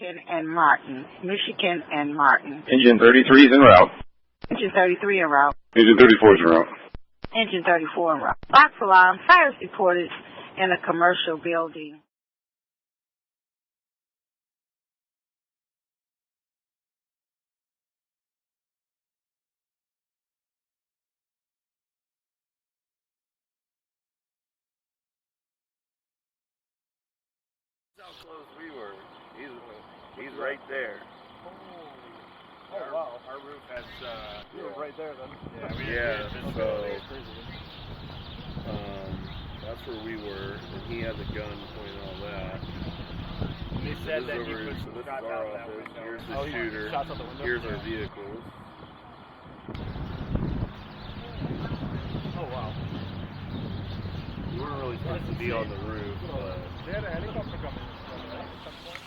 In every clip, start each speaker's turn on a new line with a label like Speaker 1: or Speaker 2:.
Speaker 1: Michigan and Martin. Michigan and Martin.
Speaker 2: Engine 33 is en route.
Speaker 1: Engine 33 en route.
Speaker 2: Engine 34 is en route.
Speaker 1: Engine 34 en route. Box alarm. Fires reported in a commercial building.
Speaker 3: How close we were. He's right there.
Speaker 4: Oh wow. Our roof has you were right there then.
Speaker 3: Yeah, so that's where we were, and he had the gun pointing all that.
Speaker 4: They said that he
Speaker 3: over,
Speaker 4: was
Speaker 3: so this
Speaker 4: shot
Speaker 3: is our
Speaker 4: out that
Speaker 3: office.
Speaker 4: window.
Speaker 3: Here's the
Speaker 4: Oh, he
Speaker 3: shooter.
Speaker 4: shots out the window?
Speaker 3: Here's our vehicles.
Speaker 4: Oh wow.
Speaker 3: We weren't really supposed to be on the roof, but
Speaker 4: They had a helicopter coming in, right? At some point.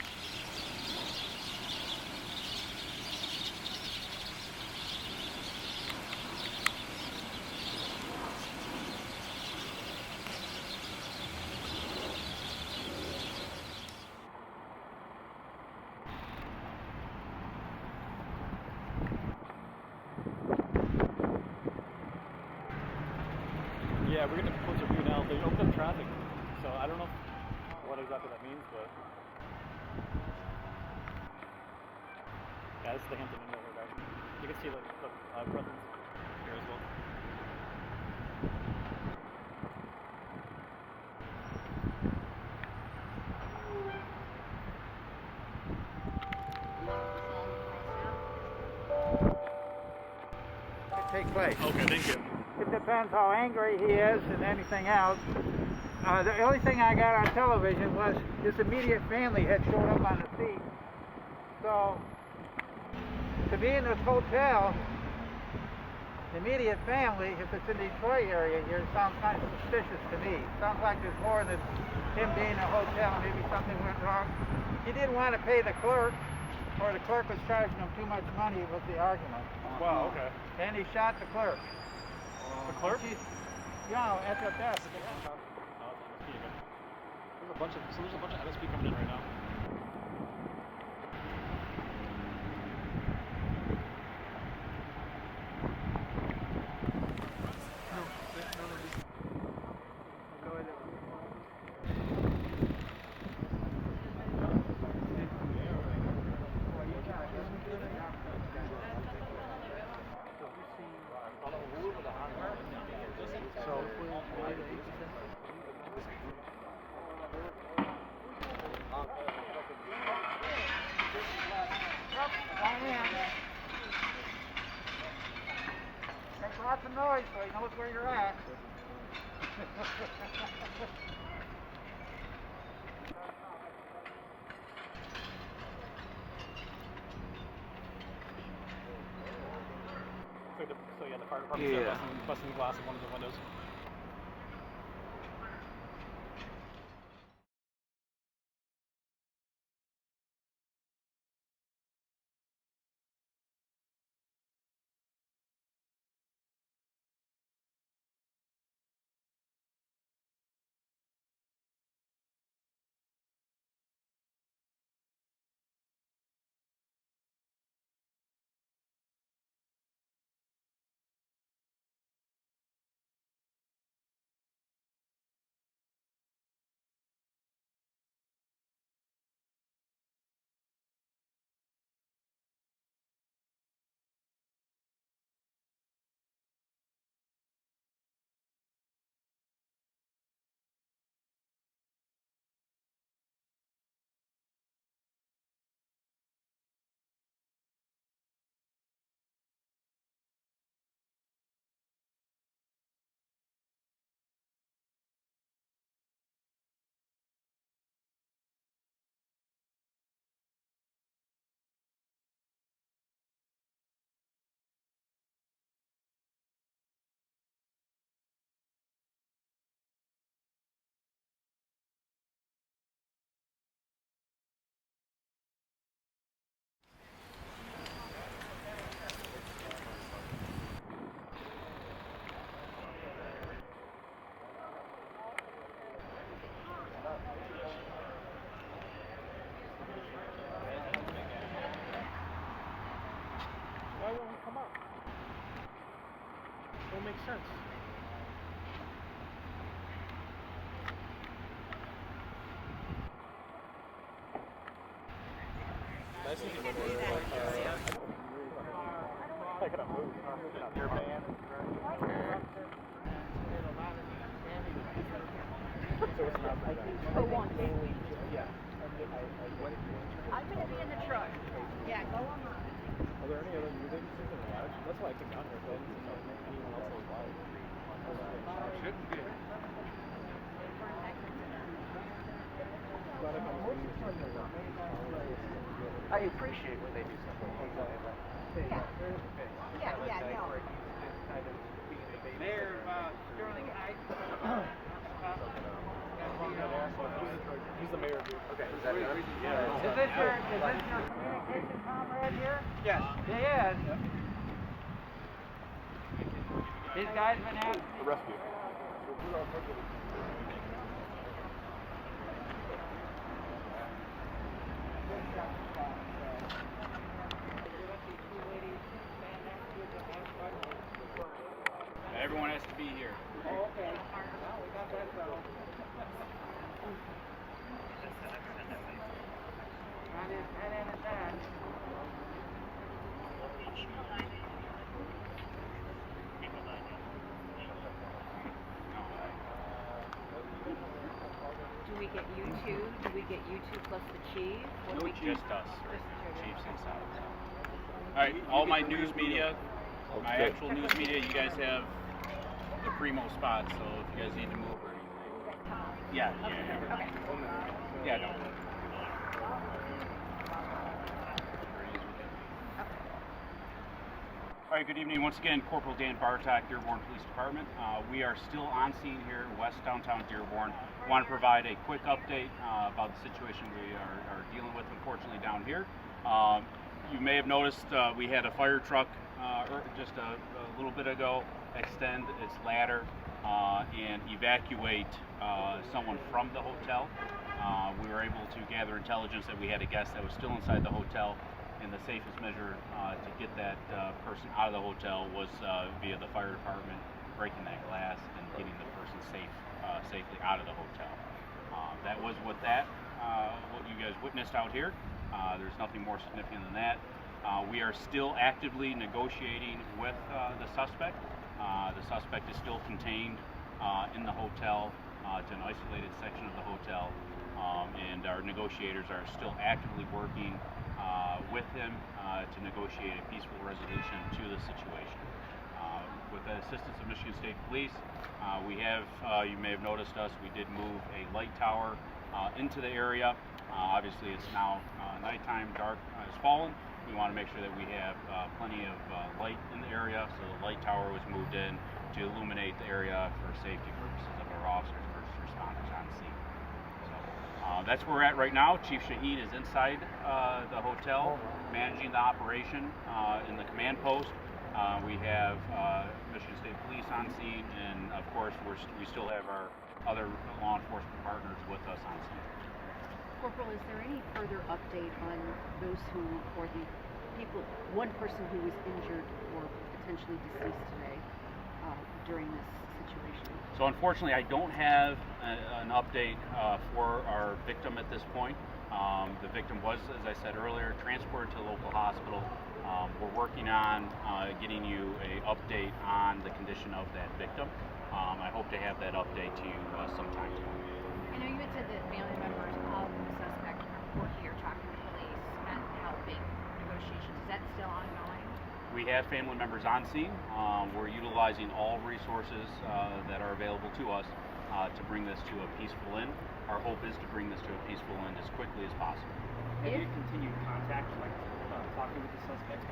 Speaker 4: Yeah, we're getting closer to you now. They opened up traffic, so I don't know what exactly that means, but yeah, this is the Hampton window here, guys. You can see the presence here as well.
Speaker 5: Take place.
Speaker 4: Okay, thank you.
Speaker 5: It depends how angry he is and anything else. The only thing I got on television was his immediate family had showed up on the scene. So, to be in this hotel, the immediate family, if it's in the Detroit area here, sounds kind of suspicious to me. Sounds like there's more than him being in a hotel, maybe something went wrong. He didn't want to pay the clerk, or the clerk was charging him too much money, was the argument.
Speaker 4: Wow, okay.
Speaker 5: And he shot the clerk.
Speaker 4: The clerk?
Speaker 5: Yeah, at the desk.
Speaker 4: There's a bunch of MSP coming in right now.
Speaker 5: Makes lots of noise, so he knows where you're at.
Speaker 4: So yeah, the fire department's busting the glass in one of the windows.
Speaker 5: makes sense.
Speaker 6: I'm going to be in the truck. Yeah, go on.
Speaker 4: Are there any other news agencies in the lodge? That's why I came down here. So I didn't know anyone else was live.
Speaker 7: I appreciate when they do something like that.
Speaker 6: Yeah, no.
Speaker 5: Mayor Sterling Heights.
Speaker 4: He's the mayor of Dearborn.
Speaker 7: Okay, is that enough?
Speaker 5: Is this your communication comrade here?
Speaker 7: Yes.
Speaker 5: He is. These guys been asking
Speaker 4: The rescue.
Speaker 8: Everyone has to be here.
Speaker 5: Oh, okay. Well, we got that settled. Not in at that.
Speaker 6: Do we get you two? Do we get you two plus the chief? What do we
Speaker 8: Just us.
Speaker 6: Just the
Speaker 8: Chiefs inside. All right, all my news media, my actual news media, you guys have the primo spot, so if you guys need to move or anything. Yeah.
Speaker 6: Okay.
Speaker 8: Yeah, no. All right, good evening. Once again, Corporal Dan Bartok, Dearborn Police Department. We are still on scene here in West Downtown Dearborn. Want to provide a quick update about the situation we are dealing with, unfortunately, down here. You may have noticed we had a fire truck just a little bit ago extend its ladder and evacuate someone from the hotel. We were able to gather intelligence that we had a guest that was still inside the hotel, and the safest measure to get that person out of the hotel was via the fire department breaking that glass and getting the person safely out of the hotel. That was what you guys witnessed out here. There's nothing more significant than that. We are still actively negotiating with the suspect. The suspect is still contained in the hotel to an isolated section of the hotel, and our negotiators are still actively working with him to negotiate a peaceful resolution to the situation. With the assistance of Michigan State Police, we have, you may have noticed us, we did move a light tower into the area. Obviously it's now nighttime, dark has fallen. We want to make sure that we have plenty of light in the area, so the light tower was moved in to illuminate the area for safety purposes of our officers, first responders on scene. So that's where we're at right now. Chief Shahid is inside the hotel, managing the operation in the command post. We have Michigan State Police on scene, and of course we still have our other law enforcement partners with us on scene.
Speaker 9: Corporal, is there any further update on those who, or the people, one person who was injured or potentially deceased today during this situation?
Speaker 8: So unfortunately, I don't have an update for our victim at this point. The victim was, as I said earlier, transported to a local hospital. We're working on getting you an update on the condition of that victim. I hope to have that update to you sometime tomorrow.
Speaker 6: I know you had said that family members of the suspect were here talking to police and helping negotiations. Is that still ongoing?
Speaker 8: We have family members on scene. We're utilizing all resources that are available to us to bring this to a peaceful end. Our hope is to bring this to a peaceful end as quickly as possible.
Speaker 4: Have you continued contact, like talking with the suspect?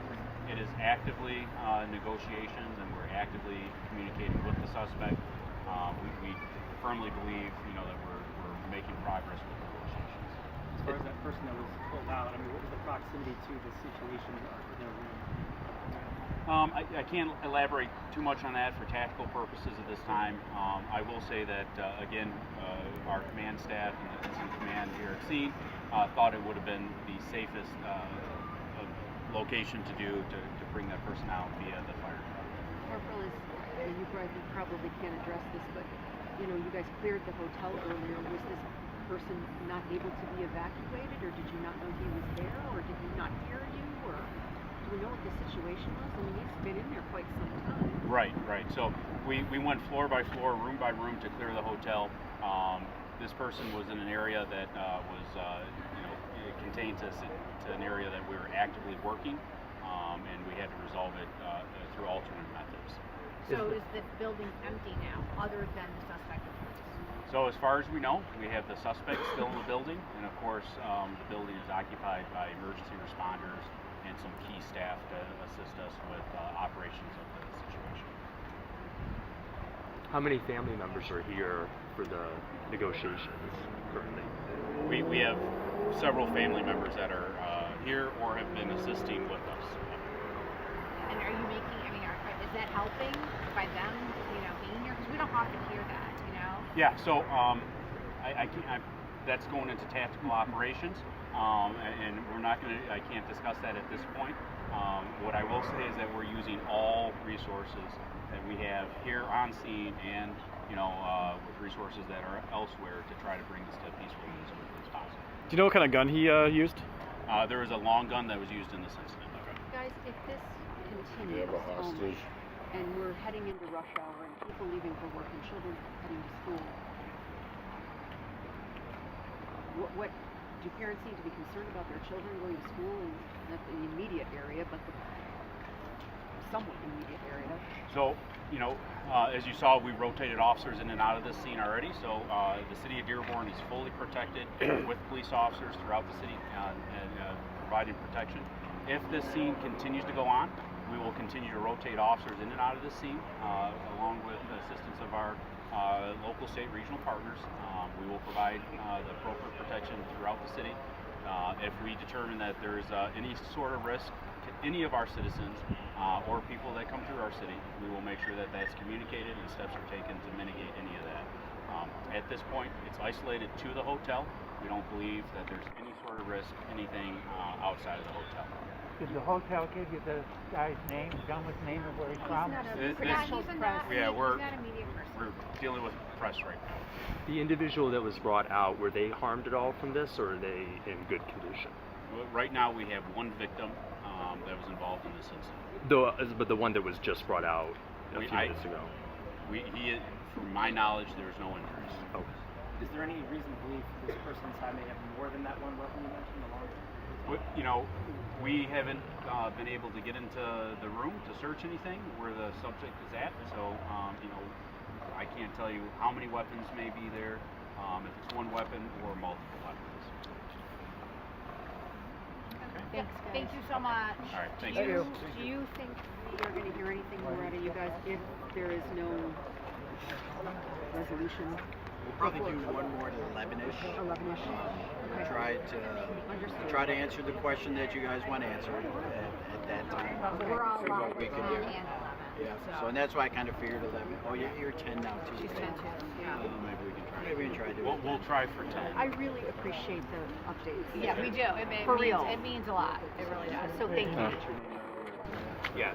Speaker 8: It is actively negotiations, and we're actively communicating with the suspect. We firmly believe, that we're making progress with negotiations.
Speaker 4: As far as that person that was pulled out, I mean, what was the proximity to the situation in their room?
Speaker 8: I can't elaborate too much on that for tactical purposes at this time. I will say that, again, our command staff and the incident command here at scene thought it would have been the safest location to do to bring that person out via the fire department.
Speaker 9: Corporal, and you probably can't address this, but you know, you guys cleared the hotel earlier. Was this person not able to be evacuated, or did you not know he was there, or did he not hear you, or do we know what the situation was? I mean, he's been in there quite some time.
Speaker 8: Right. So we went floor by floor, room by room to clear the hotel. This person was in an area that was, contained to an area that we were actively working, and we had to resolve it through alternate methods.
Speaker 6: So is the building empty now, other than the suspect?
Speaker 8: So as far as we know, we have the suspect still in the building, and of course, the building is occupied by emergency responders and some key staff to assist us with operations of the situation.
Speaker 3: How many family members are here for the negotiations currently?
Speaker 8: We have several family members that are here or have been assisting with us.
Speaker 6: And are you making, is that helping by them, being here? Because we don't often hear that,
Speaker 8: Yeah, so that's going into tactical operations, and I can't discuss that at this point. What I will say is that we're using all resources that we have here on scene and, with resources that are elsewhere to try to bring this to a peaceful end as quickly as possible.
Speaker 4: Do you know what kind of gun he used?
Speaker 8: There was a long gun that was used in this incident.
Speaker 9: Guys, if this continues, and we're heading into rush hour, and people leaving for work, and children heading to school, what do parents need to be concerned about their children going to school in not the immediate area, but the somewhat immediate area?
Speaker 8: So, as you saw, we rotated officers in and out of this scene already. So the city of Dearborn is fully protected with police officers throughout the city and providing protection. If this scene continues to go on, we will continue to rotate officers in and out of this scene, along with the assistance of our local, state, regional partners. We will provide the appropriate protection throughout the city. If we determine that there is any sort of risk to any of our citizens or people that come through our city, we will make sure that that's communicated and steps are taken to mitigate any of that. At this point, it's isolated to the hotel. We don't believe that there's any sort of risk, anything outside of the hotel.
Speaker 5: Did the hotel give you the guy's name, Gum's name, or where he's from?
Speaker 6: He's not a media person.
Speaker 8: We're dealing with press right now.
Speaker 3: The individual that was brought out, were they harmed at all from this, or are they in good condition?
Speaker 8: Right now, we have one victim that was involved in this incident.
Speaker 3: But the one that was just brought out a few minutes ago?
Speaker 8: From my knowledge, there's no injuries.
Speaker 3: Okay.
Speaker 7: Is there any reason to believe this person's side may have more than that one weapon you mentioned?
Speaker 8: We haven't been able to get into the room to search anything where the subject is at, so I can't tell you how many weapons may be there, if it's one weapon or multiple weapons.
Speaker 6: Okay. Thank you so much.
Speaker 8: All right, thank you.
Speaker 9: Do you think we are going to hear anything more out of you guys if there is no resolution?
Speaker 10: We'll probably do one more at 11-ish.
Speaker 9: 11-ish. Okay.
Speaker 10: Try to answer the question that you guys want answered at that time.
Speaker 6: We're all
Speaker 10: See what
Speaker 6: live
Speaker 10: we can
Speaker 6: and
Speaker 10: do.
Speaker 6: 11.
Speaker 10: Yeah. So and that's why I kind of figured 11. Oh, you're 10 now too.
Speaker 9: She's 10 too. Yeah.
Speaker 10: Maybe we can try. Maybe we can try to do it.
Speaker 8: We'll try for 10.
Speaker 9: I really appreciate the updates.
Speaker 6: Yeah, we do.
Speaker 9: For real.
Speaker 6: It means a lot. It really does. So thank you.
Speaker 8: Yeah,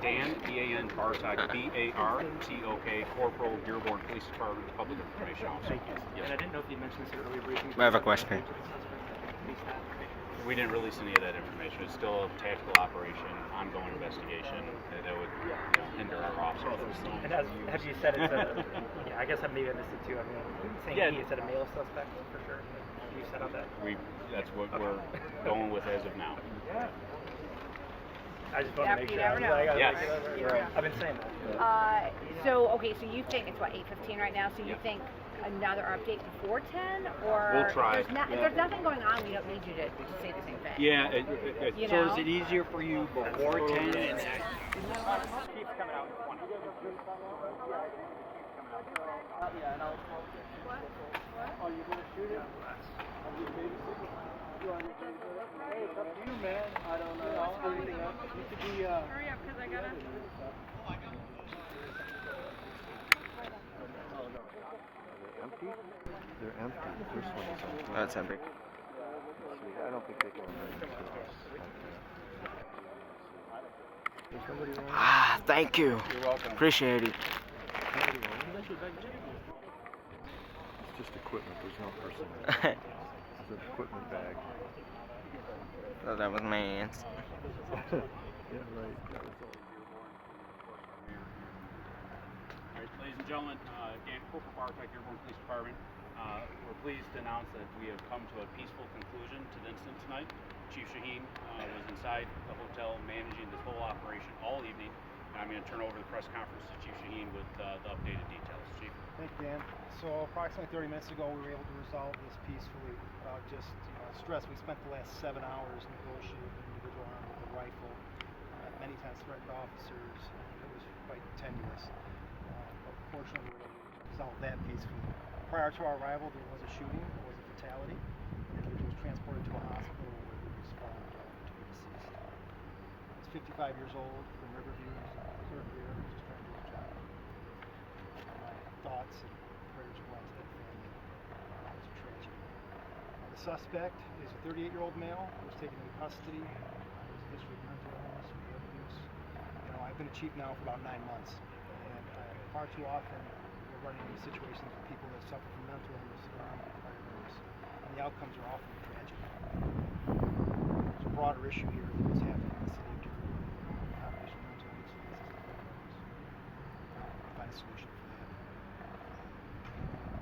Speaker 8: Dan, D-A-N, Bartok, B-A-R-T-O-K, Corporal, Dearborn Police Department, Public Information Officer.
Speaker 7: Thank you.
Speaker 8: Yes.
Speaker 7: And I didn't know if you mentioned this earlier briefing.
Speaker 11: I have a question.
Speaker 8: We didn't release any of that information. It's still a tactical operation, ongoing investigation that would hinder our officers.
Speaker 7: And have you said it's a, I guess maybe I missed it too. I mean, saying he said a male suspect for sure. You said on that?
Speaker 8: That's what we're going with as of now.
Speaker 7: I just want to make sure.
Speaker 8: Yes.
Speaker 7: I've been saying that.
Speaker 6: So you think it's 8:15 right now? So you think another update before 10, or
Speaker 8: we'll try.
Speaker 6: If there's nothing going on, we don't need you to say the same thing.
Speaker 8: Yeah.
Speaker 10: So is it easier for you before 10?
Speaker 7: Keeps coming out. Yeah, and I'll. What? Oh, you're gonna shoot it? Are you babysitting? Hey, it's up to you, man. I don't know. I'll do anything else. You could be. Hurry up, because I gotta.
Speaker 3: Empty? They're empty. The first one is empty.
Speaker 11: That's empty.
Speaker 3: I don't think they can.
Speaker 11: Ah, thank you.
Speaker 8: You're welcome.
Speaker 11: Appreciate it.
Speaker 3: It's just equipment. There's no person. It's an equipment bag.
Speaker 11: So that was man's.
Speaker 3: Yeah, right.
Speaker 8: All right, ladies and gentlemen, again, Corporal Bartek, Dearborn Police Department. We're pleased to announce that we have come to a peaceful conclusion to the incident tonight. Chief Shaheen was inside the hotel managing this whole operation all evening. And I'm going to turn over the press conference to Chief Shaheen with the updated details. Chief.
Speaker 7: Thank you, Dan. So approximately 30 minutes ago, we were able to resolve this peacefully. Just stress, we spent the last 7 hours negotiating with an individual armed with a rifle. Many times threatened officers. It was quite tenuous. But fortunately, we were able to resolve that peacefully. Prior to our arrival, there was a shooting. There was a fatality. The individual was transported to a hospital where he was found to be deceased. He's 55 years old from Riverview. He's a reserve here. He's just trying to do his job. My thoughts and prayers go out to that family. It's a tragedy. The suspect is a 38-year-old male who was taken into custody. He has a history of mental illness and drug abuse. You know, I've been a chief now for about 9 months, and far too often we're running into situations with people that suffer from mental illness or armed with firearms, and the outcomes are often tragic. There's a broader issue here that is happening in the city of Dearborn. Operation mental illness and firearms. Find a solution for that.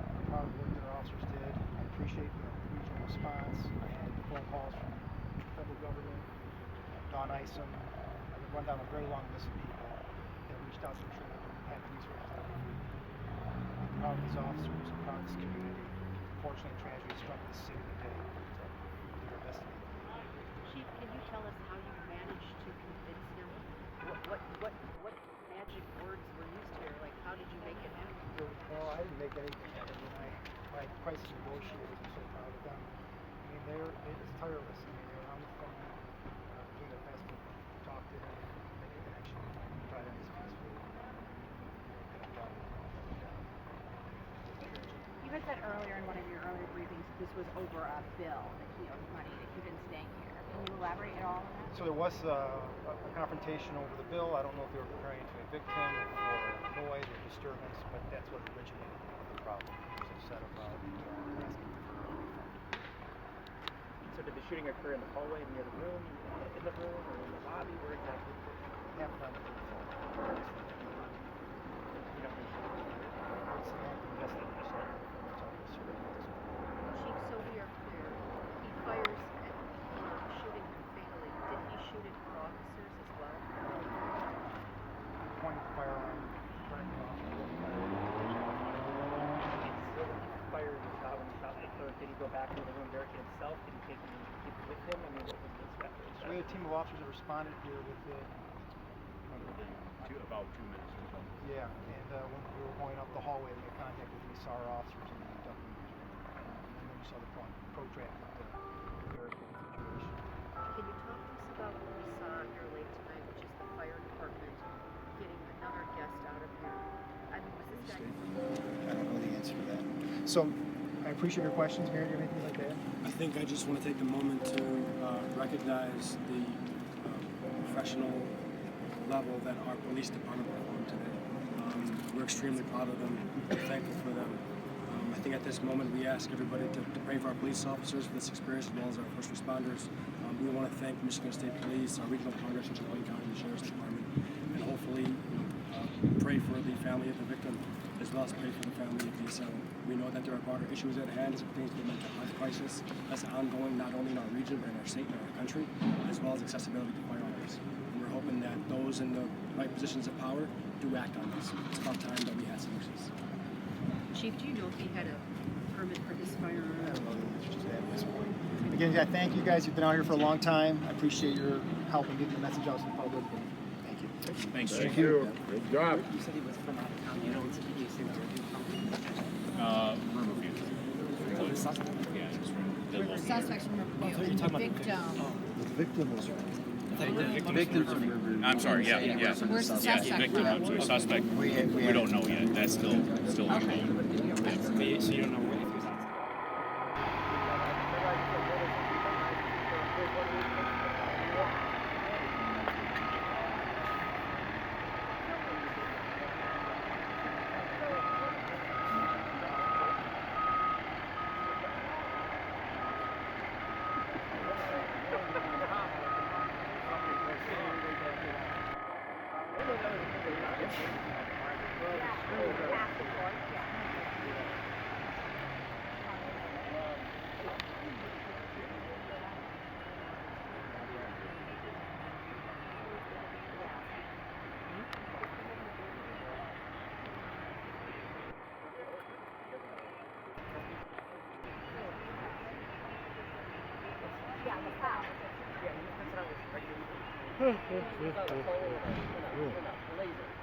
Speaker 7: I'm proud of the work that our officers did. I appreciate the regional response. I had phone calls from the federal government, Don Isom. I could run down a very long list of people that reached out to ensure that we had police representatives every week. I'm proud of these officers. I'm proud of this community. Unfortunately, tragedy struck this city today. We did our best to make it.
Speaker 9: Chief, can you tell us how you managed to convince him? What magic words were used here? Like, how did you make it happen?
Speaker 7: Well, I didn't make anything happen. My crisis negotiators, I'm so proud of them. I mean, it's tireless. I mean, they're on the phone, doing their best to talk to him, make an action, try to end this peacefully.
Speaker 6: You had said earlier in one of your earlier briefings this was over a bill that he owed money to keep him staying here. Can you elaborate at all on that?
Speaker 7: So there was a confrontation over the bill. I don't know if they were preparing to evict him for noise or disturbance, but that's what originated the problem. It was a set of asking for a refund.
Speaker 4: So did the shooting occur in the hallway near the room, in the room, or in the lobby? Where exactly?
Speaker 7: It happened on the third floor.
Speaker 4: You don't know.
Speaker 7: It's an active investigation.
Speaker 9: Chief, so we are clear. He fires at shooting him fatally. Did he shoot at your officers as well?
Speaker 7: Pointing the firearm, turning it off.
Speaker 4: So when he fired the shot, when he shot the third, did he go back into the room, barricade himself? Did he take him and keep it with him? I mean, what was the speculation?
Speaker 7: So we had a team of officers that responded here within
Speaker 8: About 2 minutes or so.
Speaker 7: yeah, and when we were going up the hallway, we made contact with these SAR officers and the ducking room. And then we saw the protracted barricade situation.
Speaker 9: Can you talk to us about what we saw here late tonight, which is the fire department getting another guest out of here? I mean, was this guy...
Speaker 7: I don't know the answer to that. So, I appreciate your questions, Mary. Do you have anything like that?
Speaker 12: I think I just want to take a moment to recognize the professional level that our police department performed today. We're extremely proud of them. We're thankful for them. I think at this moment we ask everybody to pray for our police officers for this experience as well as our first responders. We want to thank Michigan State Police, our regional partners in Chippeway County, the Sheriff's Department, and hopefully pray for the family of the victim as well as pray for the family of the assailant. We know that there are broader issues at hand as it pertains to the mental health crisis that's ongoing not only in our region but in our state and in our country, as well as accessibility to firearms. And we're hoping that those in the right positions of power do act on this. It's about time that we had solutions.
Speaker 9: Chief, do you know if he had a permit for his firearm?
Speaker 7: I don't know the answer to that at this point. Again, I thank you guys. You've been out here for a long time. I appreciate your help in getting the message out to the public. Thank you.
Speaker 8: Thanks, Chief.
Speaker 2: Thank you. Good job.
Speaker 4: You said he was from out of town. You know, it's a police where he from.
Speaker 8: Riverview.
Speaker 4: Oh, the suspect?
Speaker 8: Yeah, just from
Speaker 6: Suspects from Riverview. The victim.
Speaker 7: The victim was
Speaker 8: I'm sorry, yeah.
Speaker 6: Where's the
Speaker 8: Yeah,
Speaker 6: suspect
Speaker 8: victim,
Speaker 6: from?
Speaker 8: I'm sorry, suspect. We don't know yet. That's still ongoing.
Speaker 4: So you don't know where he was outside? Yeah, that's what I was expecting.